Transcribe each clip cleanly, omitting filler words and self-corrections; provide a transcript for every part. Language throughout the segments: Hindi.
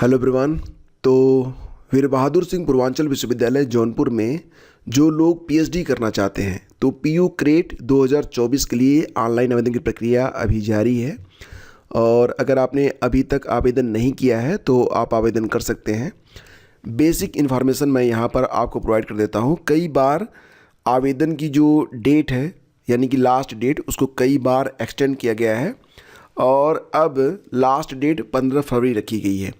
Hello everyone. तो वीर बहादुर सिंह पूर्वांचल विश्वविद्यालय जौनपुर में जो लोग पीएचडी करना चाहते हैं तो पीयू क्रेट 2024 के लिए ऑनलाइन आवेदन की प्रक्रिया अभी जारी है। और अगर आपने अभी तक आवेदन नहीं किया है तो आप आवेदन कर सकते हैं। बेसिक इन्फॉर्मेशन मैं यहाँ पर आपको प्रोवाइड कर देता हूँ। कई बार आवेदन की जो डेट है यानी कि लास्ट डेट उसको कई बार एक्सटेंड किया गया है और अब लास्ट डेट 15 फरवरी रखी गई है।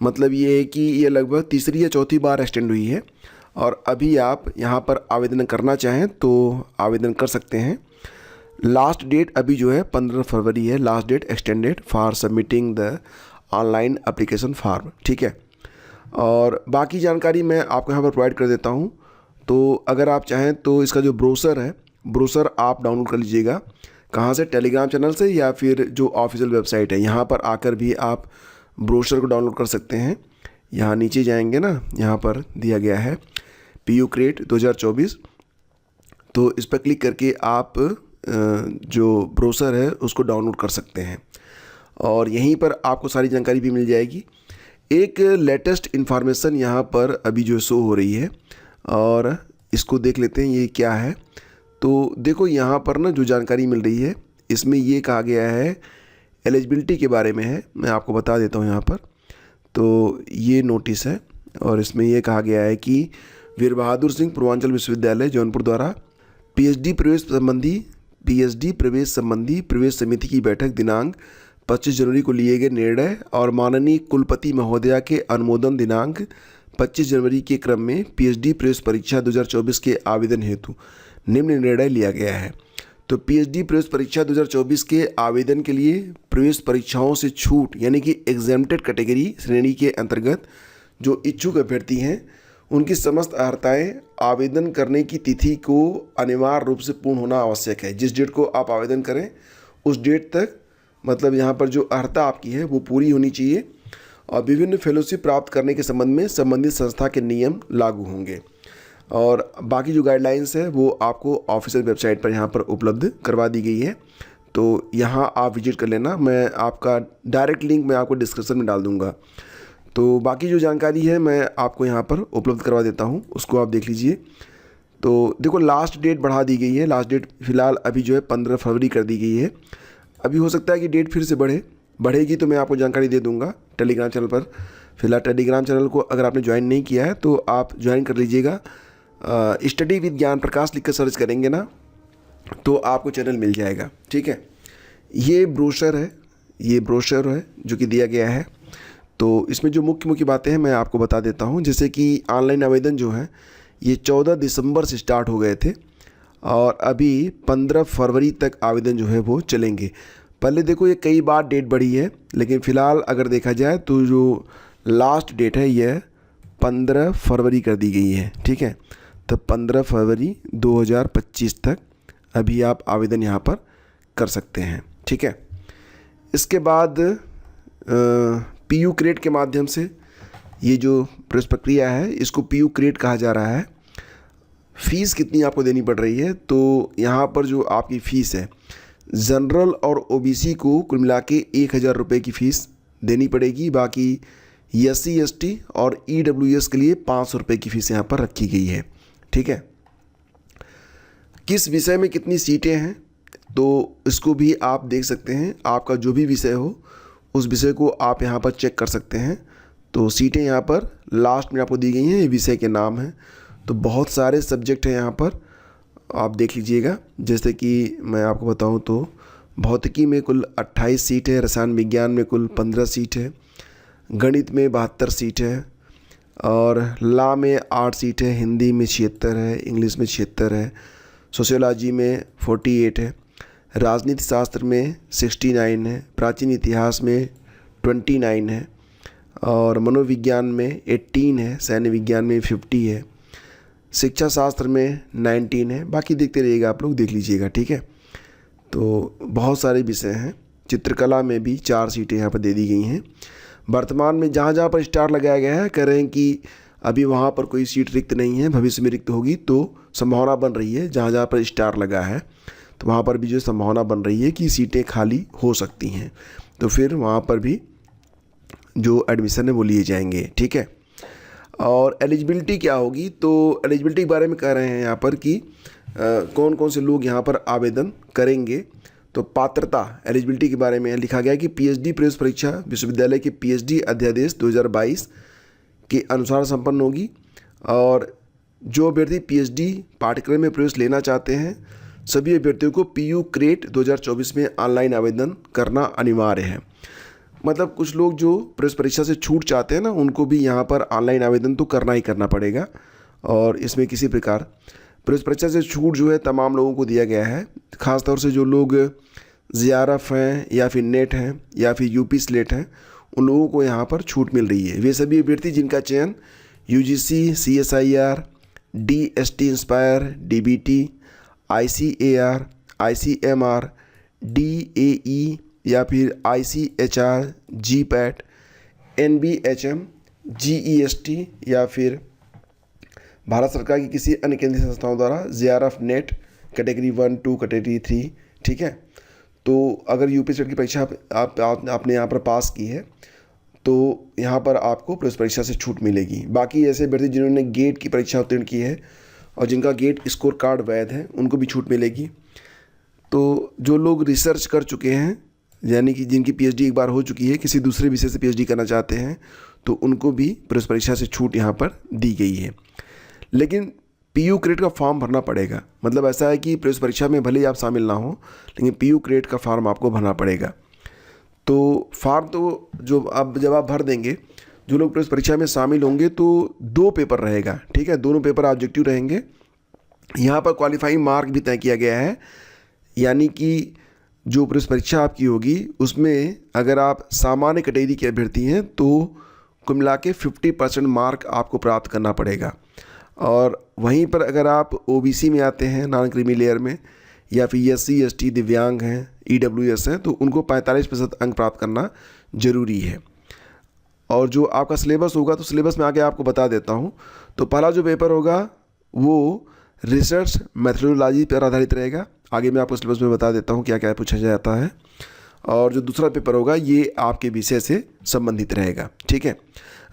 मतलब ये है कि ये लगभग तीसरी या चौथी बार एक्सटेंड हुई है और अभी आप यहाँ पर आवेदन करना चाहें तो आवेदन कर सकते हैं। लास्ट डेट अभी जो है 15 फरवरी है, last date extended for submitting the online application form. ठीक है, और बाकी जानकारी मैं आपको यहाँ पर प्रोवाइड कर देता हूँ। तो अगर आप चाहें तो इसका जो ब्रोशर है, ब्रोशर आप डाउनलोड कर लीजिएगा। कहाँ से? टेलीग्राम चैनल से या फिर जो ऑफिशियल वेबसाइट है यहाँ पर आकर भी आप ब्रोशर को डाउनलोड कर सकते हैं। यहाँ नीचे जाएंगे ना, यहाँ पर दिया गया है पीयू क्रेट 2024। तो इस पर क्लिक करके आप जो ब्रोशर है उसको डाउनलोड कर सकते हैं और यहीं पर आपको सारी जानकारी भी मिल जाएगी। एक लेटेस्ट इन्फॉर्मेशन यहाँ पर अभी जो शो हो रही है और इसको देख लेते हैं ये क्या है। तो देखो यहाँ पर ना जो जानकारी मिल रही है इसमें ये कहा गया है एलिजिबिलिटी के बारे में है। मैं आपको बता देता हूँ यहाँ पर। तो ये नोटिस है और इसमें ये कहा गया है कि वीर बहादुर सिंह पूर्वांचल विश्वविद्यालय जौनपुर द्वारा पीएचडी प्रवेश संबंधी प्रवेश समिति की बैठक दिनांक 25 जनवरी को लिए गए निर्णय और माननीय कुलपति महोदया के अनुमोदन दिनांक 25 जनवरी के क्रम में पीएचडी प्रवेश परीक्षा 2024 के आवेदन हेतु निम्न निर्णय लिया गया है। तो पीएचडी प्रवेश परीक्षा 2024 के आवेदन के लिए प्रवेश परीक्षाओं से छूट यानी कि एग्जेम्प्टेड कैटेगरी श्रेणी के अंतर्गत जो इच्छुक अभ्यर्थी हैं उनकी समस्त अर्हताएं आवेदन करने की तिथि को अनिवार्य रूप से पूर्ण होना आवश्यक है। जिस डेट को आप आवेदन करें उस डेट तक मतलब यहाँ पर जो अर्हता आपकी है वो पूरी होनी चाहिए और विभिन्न फेलोशिप प्राप्त करने के संबंध में संबंधित संस्था के नियम लागू होंगे। और बाकी जो गाइडलाइंस है वो आपको ऑफिशियल वेबसाइट पर यहाँ पर उपलब्ध करवा दी गई है। तो यहाँ आप विजिट कर लेना। मैं आपका डायरेक्ट लिंक मैं आपको डिस्क्रिप्शन में डाल दूँगा। तो बाकी जो जानकारी है मैं आपको यहाँ पर उपलब्ध करवा देता हूँ, उसको आप देख लीजिए। तो देखो लास्ट डेट बढ़ा दी गई है। लास्ट डेट फ़िलहाल अभी जो है 15 फरवरी कर दी गई है। अभी हो सकता है कि डेट फिर से बढ़ेगी तो मैं आपको जानकारी दे दूँगा टेलीग्राम चैनल पर। फिलहाल टेलीग्राम चैनल को अगर आपने ज्वाइन नहीं किया है तो आप ज्वाइन कर लीजिएगा। स्टडी विद ज्ञान प्रकाश लिख कर सर्च करेंगे ना तो आपको चैनल मिल जाएगा। ठीक है, ये ब्रोशर है जो कि दिया गया है। तो इसमें जो मुख्य बातें हैं मैं आपको बता देता हूँ। जैसे कि ऑनलाइन आवेदन जो है ये 14 दिसंबर से स्टार्ट हो गए थे और अभी 15 फरवरी तक आवेदन जो है वो चलेंगे। पहले देखो ये कई बार डेट बढ़ी है लेकिन फ़िलहाल अगर देखा जाए तो जो लास्ट डेट है यह 15 फरवरी कर दी गई है। ठीक है, तो 15 फरवरी 2025 तक अभी आप आवेदन यहाँ पर कर सकते हैं। ठीक है, इसके बाद पीयू क्रेट के माध्यम से ये जो प्रवेश प्रक्रिया है इसको पीयू क्रेट कहा जा रहा है। फ़ीस कितनी आपको देनी पड़ रही है? तो यहाँ पर जो आपकी फ़ीस है जनरल और ओबीसी को कुल मिला के 1000 रुपये की फ़ीस देनी पड़ेगी। बाकी SC ST और EWS के लिए 500 रुपये की फ़ीस यहाँ पर रखी गई है। ठीक है, किस विषय में कितनी सीटें हैं तो इसको भी आप देख सकते हैं। आपका जो भी विषय हो उस विषय को आप यहाँ पर चेक कर सकते हैं। तो सीटें यहाँ पर लास्ट में आपको दी गई हैं, ये विषय के नाम हैं। तो बहुत सारे सब्जेक्ट हैं यहाँ पर, आप देख लीजिएगा। जैसे कि मैं आपको बताऊँ तो भौतिकी में कुल 28 सीट है, रसायन विज्ञान में कुल 15 सीट है, गणित में 72 सीट है और लॉ में 8 सीट है, हिंदी में 76 है, इंग्लिश में 76 है, सोशियोलॉजी में 48 है, राजनीति शास्त्र में 69 है, प्राचीन इतिहास में 29 है और मनोविज्ञान में 18 है, सैन्य विज्ञान में 50 है, शिक्षा शास्त्र में 19 है। बाकी देखते रहिएगा, आप लोग देख लीजिएगा। ठीक है, तो बहुत सारे विषय हैं। चित्रकला में भी 4 सीटें यहाँ पर दे दी गई हैं। वर्तमान में जहाँ पर स्टार लगाया गया है कह रहे हैं कि अभी वहाँ पर कोई सीट रिक्त नहीं है, भविष्य में रिक्त होगी तो संभावना बन रही है। जहाँ पर स्टार लगा है तो वहाँ पर भी जो संभावना बन रही है कि सीटें खाली हो सकती हैं। तो फिर वहाँ पर भी जो एडमिशन है वो लिए जाएंगे, ठीक है। और एलिजिबिलिटी क्या होगी, तो एलिजिबिलिटी के बारे में कह रहे हैं यहाँ पर कि कौन कौन से लोग यहाँ पर आवेदन करेंगे। तो पात्रता एलिजिबिलिटी के बारे में लिखा गया कि पीएचडी प्रवेश परीक्षा विश्वविद्यालय के पीएचडी अध्यादेश 2022 के अनुसार संपन्न होगी, और जो अभ्यर्थी पीएचडी पाठ्यक्रम में प्रवेश लेना चाहते हैं सभी अभ्यर्थियों को पीयू क्रेट 2024 में ऑनलाइन आवेदन करना अनिवार्य है। मतलब कुछ लोग जो प्रवेश परीक्षा से छूट चाहते हैं ना, उनको भी यहाँ पर ऑनलाइन आवेदन तो करना ही करना पड़ेगा, और इसमें किसी प्रकार प्रवेश परीक्षा से छूट जो है तमाम लोगों को दिया गया है। ख़ासतौर से जो लोग जीआरएफ हैं या फिर नेट हैं या फिर यूपी स्लेट हैं, उन लोगों को यहाँ पर छूट मिल रही है। वे सभी अभ्यर्थी जिनका चयन UGC, CSIR, DST inspire, DBT, ICAR, ICMR, DAE या फिर आईसीएचआर, जीपैट, एनबीएचएम, जीईएसटी या फिर भारत सरकार की किसी अन्य केंद्रीय संस्थाओं द्वारा जीआरएफ नेट कैटेगरी 1, 2, कैटेगरी 3, ठीक है। तो अगर यूपी स्टेट की परीक्षा आपने यहाँ पर पास की है तो यहाँ पर आपको प्रवेश परीक्षा से छूट मिलेगी। बाकी ऐसे अभ्यर्थी जिन्होंने गेट की परीक्षा उत्तीर्ण की है और जिनका गेट स्कोर कार्ड वैध है उनको भी छूट मिलेगी। तो जो लोग रिसर्च कर चुके हैं, यानी कि जिनकी पीएचडी एक बार हो चुकी है, किसी दूसरे विषय से पीएचडी करना चाहते हैं, तो उनको भी प्रवेश परीक्षा से छूट यहाँ पर दी गई है। लेकिन पीयू क्रेट का फॉर्म भरना पड़ेगा। मतलब ऐसा है कि प्रवेश परीक्षा में भले ही आप शामिल ना हो, लेकिन पीयू क्रेट का फॉर्म आपको भरना पड़ेगा। तो फॉर्म तो जब आप भर देंगे, जो लोग प्रवेश परीक्षा में शामिल होंगे तो 2 पेपर रहेगा, ठीक है। दोनों पेपर ऑब्जेक्टिव रहेंगे। यहाँ पर क्वालिफाइंग मार्क भी तय किया गया है, यानी कि जो प्रवेश परीक्षा आपकी होगी उसमें अगर आप सामान्य कैटेगरी के अभ्यर्थी हैं तो कुल मिला के 50% मार्क आपको प्राप्त करना पड़ेगा। और वहीं पर अगर आप ओबीसी में आते हैं, नॉन क्रीमी लेयर में, या फिर एससी, एसटी, दिव्यांग हैं, ईडब्ल्यूएस हैं, तो उनको 45% अंक प्राप्त करना ज़रूरी है। और जो आपका सिलेबस होगा, तो सिलेबस में आगे आपको बता देता हूँ। तो पहला जो पेपर होगा वो रिसर्च मेथोडोलॉजी पर आधारित रहेगा। आगे मैं आपको सिलेबस में बता देता हूँ क्या क्या पूछा जाता है। और जो दूसरा पेपर होगा ये आपके विषय से संबंधित रहेगा, ठीक है।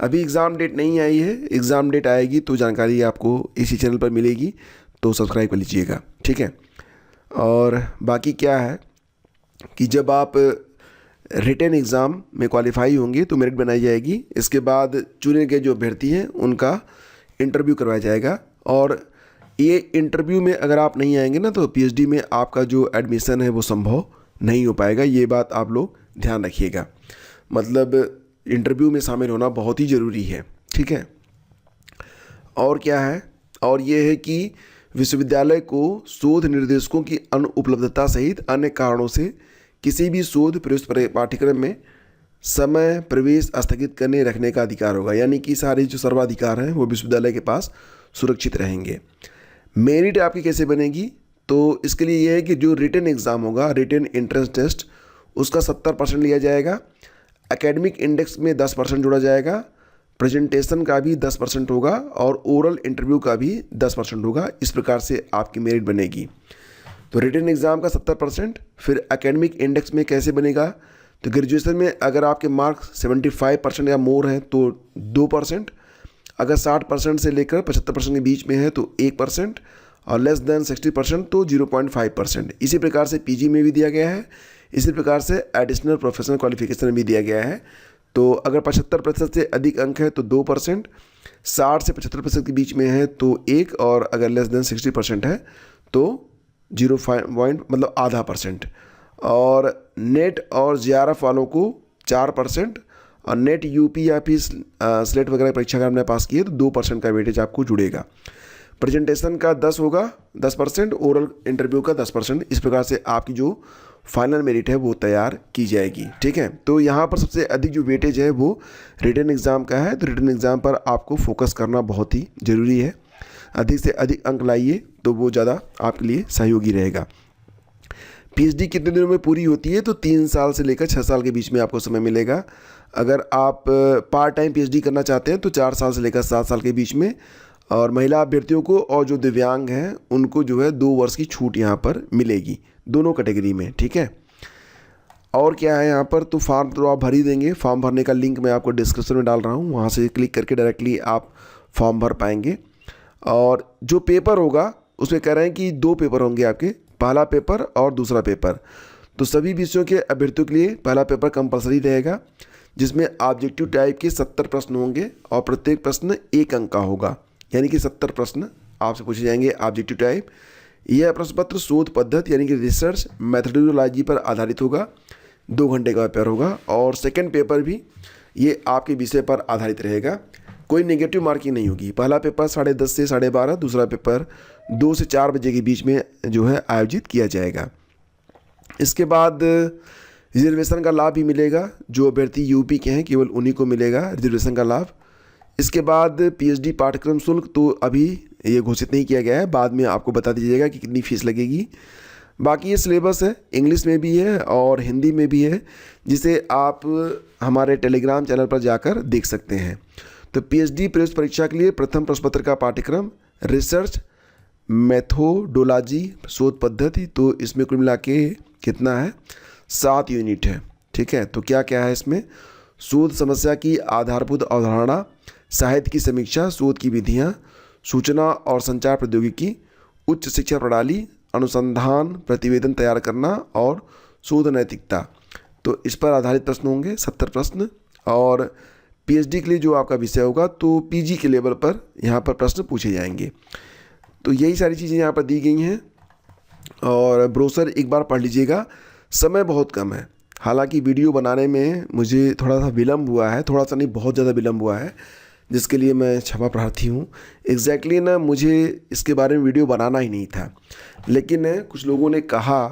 अभी एग्ज़ाम डेट नहीं आई है, एग्ज़ाम डेट आएगी तो जानकारी आपको इसी चैनल पर मिलेगी, तो सब्सक्राइब कर लीजिएगा, ठीक है। और बाकी क्या है कि जब आप रिटन एग्ज़ाम में क्वालिफाई होंगे तो मेरिट बनाई जाएगी। इसके बाद चुने गए जो अभ्यर्थी हैं उनका इंटरव्यू करवाया जाएगा, और ये इंटरव्यू में अगर आप नहीं आएंगे ना तो पीएचडी में आपका जो एडमिशन है वो संभव नहीं हो पाएगा। ये बात आप लोग ध्यान रखिएगा। मतलब इंटरव्यू में शामिल होना बहुत ही ज़रूरी है, ठीक है। और क्या है, और ये है कि विश्वविद्यालय को शोध निर्देशकों की अनुपलब्धता सहित अन्य कारणों से किसी भी शोध प्रवेश पाठ्यक्रम में समय प्रवेश स्थगित करने रखने का अधिकार होगा। यानी कि सारे जो सर्वाधिकार हैं वो विश्वविद्यालय के पास सुरक्षित रहेंगे। मेरिट आपकी कैसे बनेगी, तो इसके लिए यह है कि जो रिटन एग्ज़ाम होगा, रिटन एंट्रेंस टेस्ट, उसका 70% लिया जाएगा। एकेडमिक इंडेक्स में 10% जोड़ा जाएगा। प्रेजेंटेशन का भी 10% होगा और ओरल इंटरव्यू का भी 10% होगा। इस प्रकार से आपकी मेरिट बनेगी। तो रिटन एग्ज़ाम का 70%, फिर एकेडमिक इंडेक्स में कैसे बनेगा, तो ग्रेजुएशन में अगर आपके मार्क्स 75% या मोर हैं तो 2%, अगर 60% से लेकर 75% के बीच में है तो 1%, और लेस देन 60% तो 0.5%। इसी प्रकार से पीजी में भी दिया गया है, इसी प्रकार से एडिशनल प्रोफेशनल क्वालिफिकेशन में भी दिया गया है। तो अगर 75% से अधिक अंक है तो 2%, 60 से 75% के बीच में है तो 1, और अगर लेस देन 60% है तो 0.5 मतलब आधा %। और नेट और जीआरएफ वालों को 4%, और नेट यूपी या फिर स्लेट वगैरह परीक्षा अगर हमने पास की है तो 2% का वेटेज आपको जुड़ेगा। प्रेजेंटेशन का 10 होगा, 10%, ओरल इंटरव्यू का 10%। इस प्रकार से आपकी जो फाइनल मेरिट है वो तैयार की जाएगी, ठीक है। तो यहाँ पर सबसे अधिक जो वेटेज है वो रिटन एग्ज़ाम का है। तो रिटन एग्ज़ाम पर आपको फोकस करना बहुत ही ज़रूरी है। अधिक से अधिक अंक लाइए तो वो ज़्यादा आपके लिए सहयोगी रहेगा। पीएचडी कितने दिनों में पूरी होती है, तो 3 साल से लेकर 6 साल के बीच में आपको समय मिलेगा। अगर आप पार्ट टाइम पीएचडी करना चाहते हैं तो 4 साल से लेकर 7 साल के बीच में। और महिला अभ्यर्थियों को और जो दिव्यांग हैं उनको जो है 2 वर्ष की छूट यहाँ पर मिलेगी, दोनों कैटेगरी में, ठीक है। और क्या है यहाँ पर, तो फॉर्म तो आप भर ही देंगे। फॉर्म भरने का लिंक मैं आपको डिस्क्रिप्शन में डाल रहा हूँ, वहाँ से क्लिक करके डायरेक्टली आप फॉर्म भर पाएंगे। और जो पेपर होगा उसमें कह रहे हैं कि 2 पेपर होंगे आपके, पहला पेपर और दूसरा पेपर। तो सभी विषयों के अभ्यर्थियों के लिए पहला पेपर कंपलसरी रहेगा, जिसमें ऑब्जेक्टिव टाइप के 70 प्रश्न होंगे और प्रत्येक प्रश्न 1 अंक का होगा, यानी कि 70 प्रश्न आपसे पूछे जाएंगे ऑब्जेक्टिव टाइप। यह प्रश्न पत्र शोध पद्धति यानी कि रिसर्च मैथडोलॉजी पर आधारित होगा, 2 घंटे का पेपर होगा। और सेकंड पेपर भी ये आपके विषय पर आधारित रहेगा, कोई नेगेटिव मार्किंग नहीं होगी। पहला पेपर 10:30 से 12:30, दूसरा पेपर 2 से 4 बजे के बीच में जो है आयोजित किया जाएगा। इसके बाद रिजर्वेशन का लाभ भी मिलेगा, जो अभ्यर्थी यूपी के हैं केवल उन्हीं को मिलेगा रिजर्वेशन का लाभ। इसके बाद पीएचडी पाठ्यक्रम शुल्क तो अभी ये घोषित नहीं किया गया है, बाद में आपको बता दीजिएगा कि कितनी फीस लगेगी। बाकी ये सिलेबस है, इंग्लिश में भी है और हिंदी में भी है, जिसे आप हमारे टेलीग्राम चैनल पर जाकर देख सकते हैं। तो पीएचडी प्रवेश परीक्षा के लिए प्रथम प्रश्न पत्र का पाठ्यक्रम रिसर्च मैथोडोलॉजी शोध पद्धति, तो इसमें कुल मिला के कितना है, 7 यूनिट है। ठीक है, तो क्या क्या है इसमें, शोध समस्या की आधारभूत अवधारणा, साहित्य की समीक्षा, शोध की विधियाँ, सूचना और संचार प्रौद्योगिकी, उच्च शिक्षा प्रणाली, अनुसंधान प्रतिवेदन तैयार करना और शोध नैतिकता। तो इस पर आधारित प्रश्न होंगे 70 प्रश्न। और पीएचडी के लिए जो आपका विषय होगा तो पीजी के लेवल पर यहाँ पर प्रश्न पूछे जाएंगे। तो यही सारी चीज़ें यहाँ पर दी गई हैं और ब्रोशर एक बार पढ़ लीजिएगा। समय बहुत कम है, हालांकि वीडियो बनाने में मुझे थोड़ा सा विलम्ब हुआ है, थोड़ा सा नहीं बहुत ज़्यादा विलम्ब हुआ है, जिसके लिए मैं क्षमा प्रार्थी हूँ। एग्जैक्टली ना मुझे इसके बारे में वीडियो बनाना ही नहीं था, लेकिन कुछ लोगों ने कहा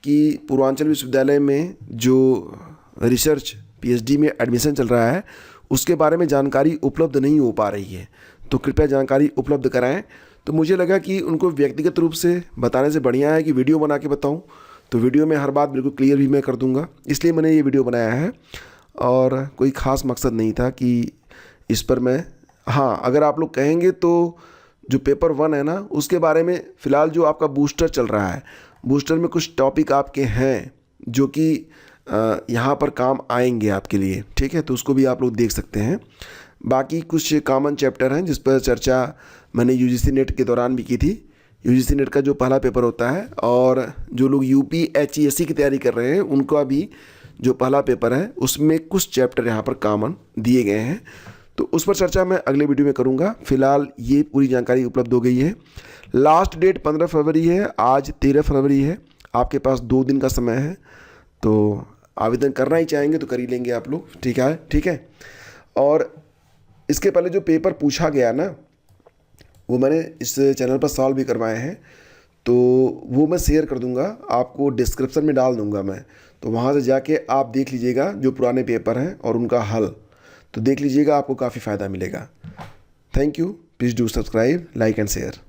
कि पूर्वांचल विश्वविद्यालय में जो रिसर्च पीएचडी में एडमिशन चल रहा है उसके बारे में जानकारी उपलब्ध नहीं हो पा रही है, तो कृपया जानकारी उपलब्ध कराएं। तो मुझे लगा कि उनको व्यक्तिगत रूप से बताने से बढ़िया है कि वीडियो बना के बताऊं, तो वीडियो में हर बात बिल्कुल क्लियर भी मैं कर दूंगा, इसलिए मैंने ये वीडियो बनाया है। और कोई ख़ास मकसद नहीं था कि इस पर मैं, हाँ अगर आप लोग कहेंगे तो जो पेपर 1 है ना उसके बारे में फ़िलहाल जो आपका बूस्टर चल रहा है, बूस्टर में कुछ टॉपिक आपके हैं जो कि यहाँ पर काम आएंगे आपके लिए। ठीक है, तो उसको भी आप लोग देख सकते हैं। बाकी कुछ कॉमन चैप्टर हैं जिस पर चर्चा मैंने यूजीसी नेट के दौरान भी की थी। यूजीसी नेट का जो पहला पेपर होता है और जो लोग यूपी HESC की तैयारी कर रहे हैं उनका भी जो पहला पेपर है उसमें कुछ चैप्टर यहाँ पर कॉमन दिए गए हैं, तो उस पर चर्चा मैं अगले वीडियो में करूँगा। फिलहाल ये पूरी जानकारी उपलब्ध हो गई है। लास्ट डेट 15 फरवरी है, आज 13 फरवरी है, आपके पास 2 दिन का समय है, तो आवेदन करना ही चाहेंगे तो कर ही लेंगे आप लोग। ठीक है। और इसके पहले जो पेपर पूछा गया ना वो मैंने इस चैनल पर सॉल्व भी करवाए हैं, तो वो मैं शेयर कर दूंगा, आपको डिस्क्रिप्शन में डाल दूंगा मैं, तो वहाँ से जाके आप देख लीजिएगा जो पुराने पेपर हैं और उनका हल, तो देख लीजिएगा, आपको काफ़ी फ़ायदा मिलेगा। Thank you, please do subscribe, like and share.